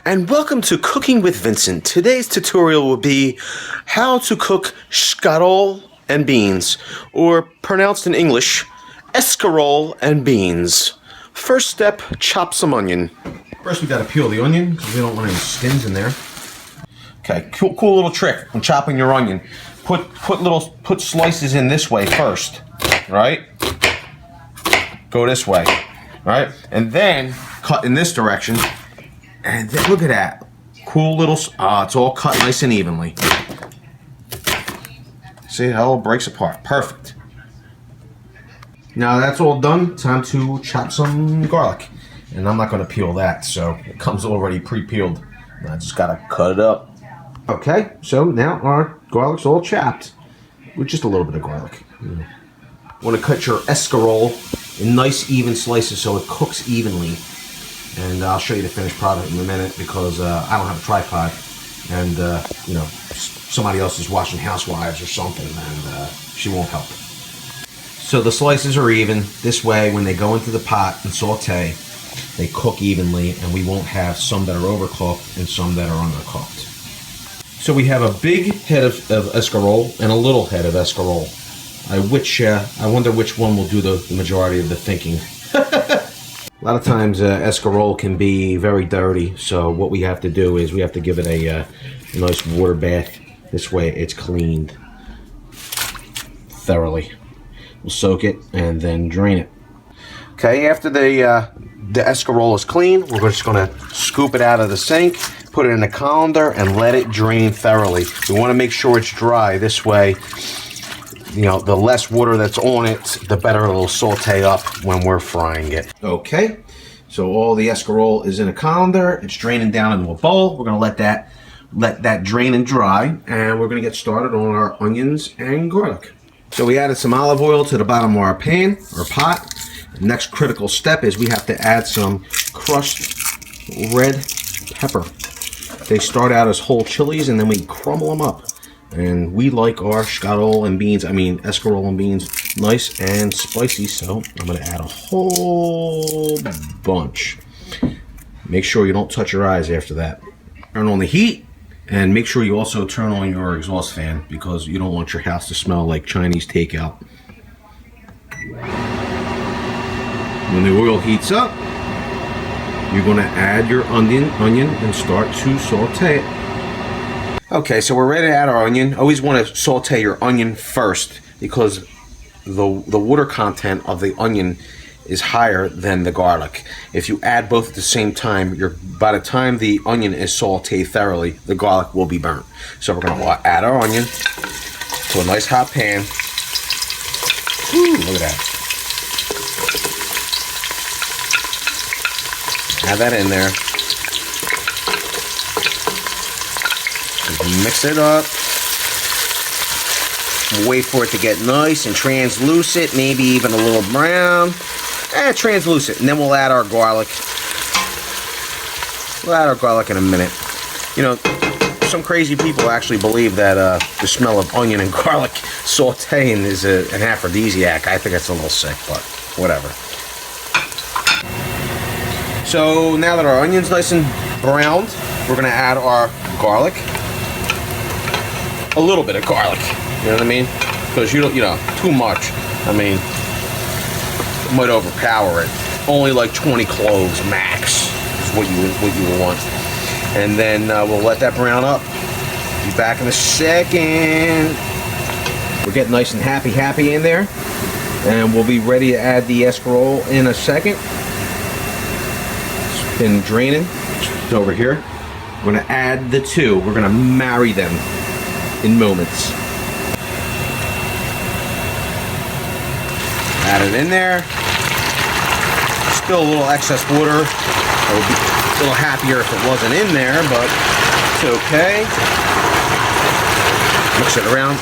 And welcome to Cooking with Vincent. Today's tutorial will be how to cook escarole and beans, or pronounced in English, escarole and beans. First step, chop some onion. First we gotta peel the onion because we don't want any skins in there. Okay, cool little trick when chopping your onion. Put slices in this way first, right? Go this way, right? And then cut in this direction. And then, look at that. Cool little, it's all cut nice and evenly. See how it breaks apart. Perfect. Now that's all done, time to chop some garlic. And I'm not going to peel that, so it comes already pre-peeled. I just got to cut it up. Okay, so now our garlic's all chopped with just a little bit of garlic. You want to cut your escarole in nice even slices so it cooks evenly. And I'll show you the finished product in a minute because I don't have a tripod, and somebody else is watching Housewives or something, and she won't help. So the slices are even. This way, when they go into the pot and saute, they cook evenly, and we won't have some that are overcooked and some that are undercooked. So we have a big head of escarole and a little head of escarole. I wonder which one will do the majority of the thinking. A lot of times escarole can be very dirty, so what we have to do is we have to give it a nice water bath. This way it's cleaned thoroughly. We'll soak it and then drain it. Okay, after the escarole is clean, we're just going to scoop it out of the sink, put it in a colander, and let it drain thoroughly. We want to make sure it's dry. This way, the less water that's on it, the better it'll saute up when we're frying it. Okay, so all the escarole is in a colander. It's draining down into a bowl. We're going to let that drain and dry, and we're going to get started on our onions and garlic. So we added some olive oil to the bottom of our pan or pot. The next critical step is we have to add some crushed red pepper. They start out as whole chilies, and then we crumble them up. And we like our escarole and beans nice and spicy, so I'm going to add a whole bunch. Make sure you don't touch your eyes after that. Turn on the heat, and make sure you also turn on your exhaust fan because you don't want your house to smell like Chinese takeout. When the oil heats up, you're going to add your onion and start to saute it. Okay, so we're ready to add our onion. Always want to saute your onion first because the water content of the onion is higher than the garlic. If you add both at the same time, by the time the onion is sauteed thoroughly, the garlic will be burnt. So we're going to add our onion to a nice hot pan. Ooh, look at that. Add that in there. Mix it up. Wait for it to get nice and translucent, maybe even a little brown. Translucent. And then we'll add our garlic. We'll add our garlic in a minute. Some crazy people actually believe that the smell of onion and garlic sauteing is an aphrodisiac. I think that's a little sick, but whatever. So now that our onion's nice and browned, we're going to add our garlic. A little bit of garlic, you know what I mean? Because too much, it might overpower it. Only like 20 cloves max is what you want. And then we'll let that brown up. Be back in a second. We're getting nice and happy in there, and we'll be ready to add the escarole in a second. It's been draining. It's over here. We're going to add the two. We're going to marry them in moments. Add it in there. Still a little excess water. I would be a little happier if it wasn't in there, but it's okay. Mix it around.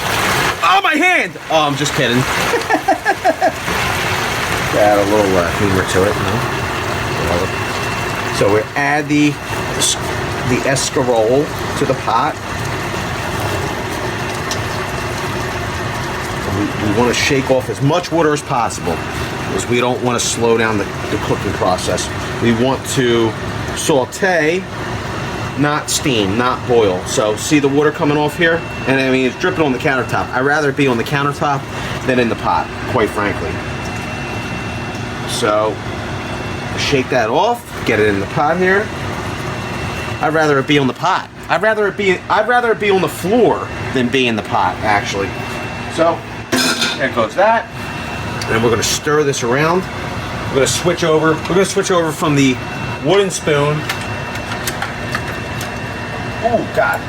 Oh, my hand! Oh, I'm just kidding. Add a little humor to it, So we add the escarole to the pot. We want to shake off as much water as possible because we don't want to slow down the cooking process. We want to saute not steam, not boil. So see the water coming off here? And I mean, it's dripping on the countertop. I'd rather it be on the countertop than in the pot, quite frankly. So shake that off, get it in the pot here. I'd rather it be on the pot. I'd rather it be on the floor than be in the pot, actually. So there goes that. And we're gonna stir this around. We're gonna switch over. We're gonna switch over from the wooden spoon. Oh God,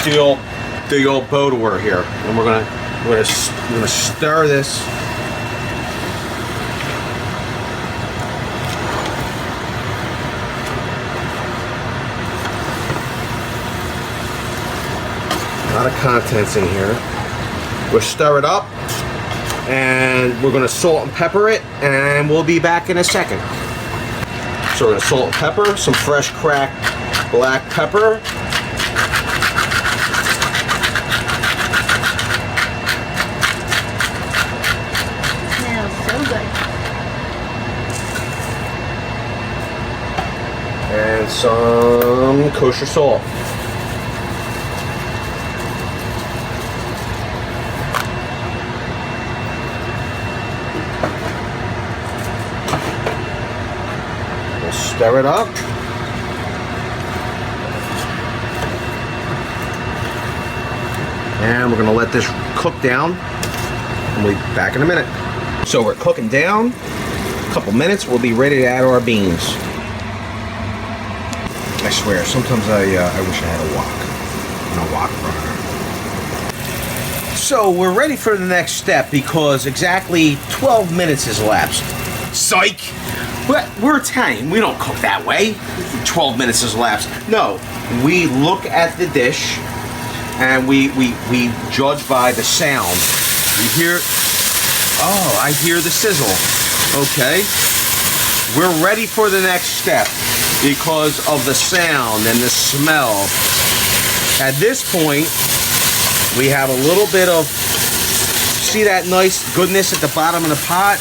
the old Bowdor here, and we're gonna stir this. A lot of contents in here. We'll stir it up, and we're gonna salt and pepper it, and we'll be back in a second. So we're gonna salt and pepper, some fresh cracked black pepper. Smells so good. And some kosher salt. We'll stir it up. And we're gonna let this cook down, and we'll be back in a minute. So we're cooking down. A couple minutes, we'll be ready to add our beans. I swear, sometimes I wish I had a wok burner. So we're ready for the next step because exactly 12 minutes has elapsed. Psych! We're Italian, we don't cook that way. 12 minutes has elapsed. No, we look at the dish and we judge by the sound. We hear, oh, I hear the sizzle. Okay, we're ready for the next step because of the sound and the smell. At this point, we have a little bit of, see that nice goodness at the bottom of the pot?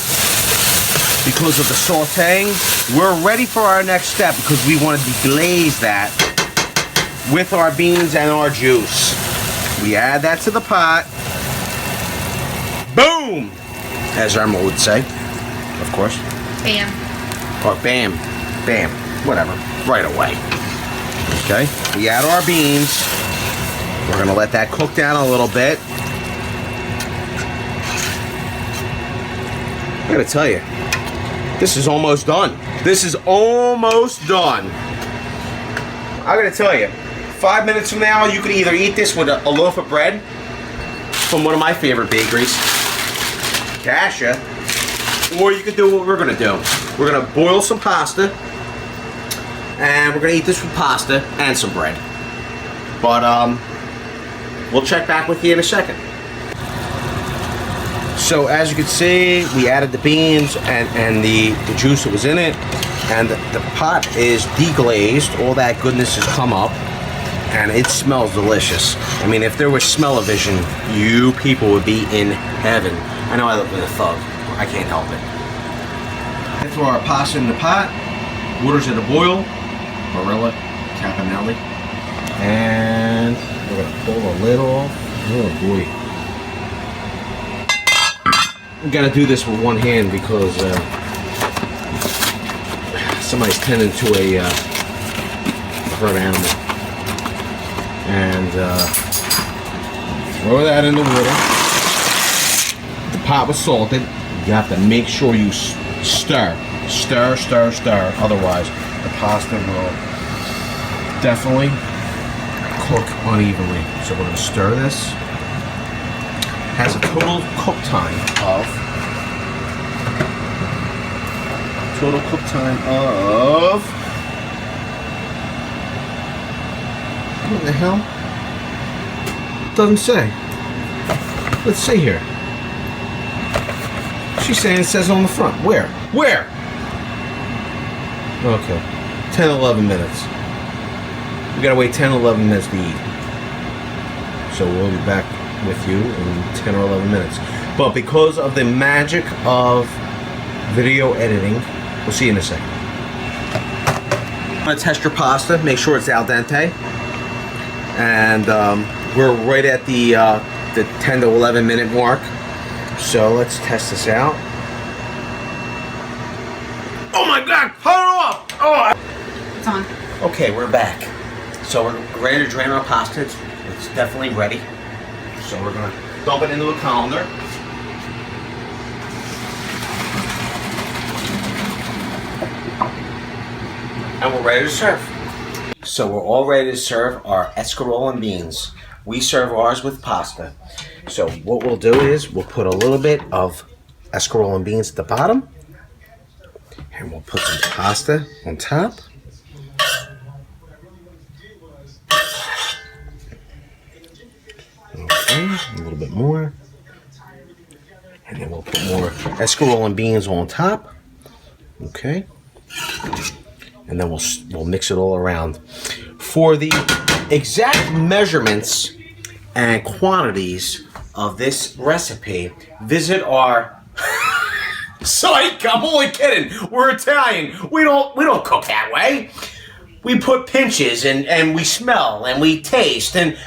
Because of the sauteing. We're ready for our next step because we want to deglaze that with our beans and our juice. We add that to the pot. Boom! As Irma would say, of course. Bam. Or bam, bam, whatever, right away. Okay, we add our beans. We're gonna let that cook down a little bit. I gotta tell you, this is almost done. This is almost done. I gotta tell you, 5 minutes from now, you can either eat this with a loaf of bread from one of my favorite bakeries, Kasha, or you could do what we're gonna do. We're gonna boil some pasta, and we're gonna eat this with pasta and some bread. But we'll check back with you in a second. So as you can see, we added the beans and the juice that was in it, and the pot is deglazed. All that goodness has come up, and it smells delicious. I mean, if there was smell-o-vision, you people would be in heaven. I know I look like a thug. I can't help it. I throw our pasta in the pot. Water's at a boil. Barilla, Campanelli. And we're gonna pull the lid off. Oh boy. We gotta do this with one hand because somebody's tending to a hurt animal. And throw that in the water. The pot was salted. You have to make sure you stir. Stir, stir, stir. Otherwise, the pasta will definitely cook unevenly. So we're going to stir this. Has a total cook time of what the hell? Doesn't say. Let's see here. She's saying it says on the front. Where? Where? Okay. 10, 11 minutes. We gotta wait 10, 11 minutes to eat. So we'll be back with you in 10 or 11 minutes. But because of the magic of video editing, we'll see you in a second. want to test your pasta, make sure it's al dente. And we're right at the 10 to 11 minute mark. So let's test this out. Oh my God! Hold on! Oh! It's on. Okay, we're back. So we're ready to drain our pasta. It's definitely ready. So we're gonna dump it into a colander. And we're ready to serve. So we're all ready to serve our escarole and beans. We serve ours with pasta. So what we'll do is we'll put a little bit of escarole and beans at the bottom. And we'll put some pasta on top. Okay, a little bit more. And then we'll put more escarole and beans on top. Okay. And then we'll mix it all around. For the exact measurements and quantities of this recipe, visit our site. I'm only kidding. We're Italian. We don't cook that way. We put pinches and we smell and we taste and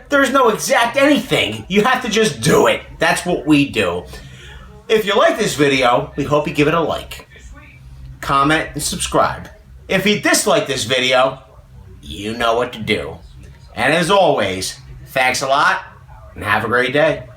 there's no exact anything. You have to just do it. That's what we do. If you like this video, we hope you give it a like, comment, and subscribe. If you dislike this video, you know what to do. And as always, thanks a lot and have a great day.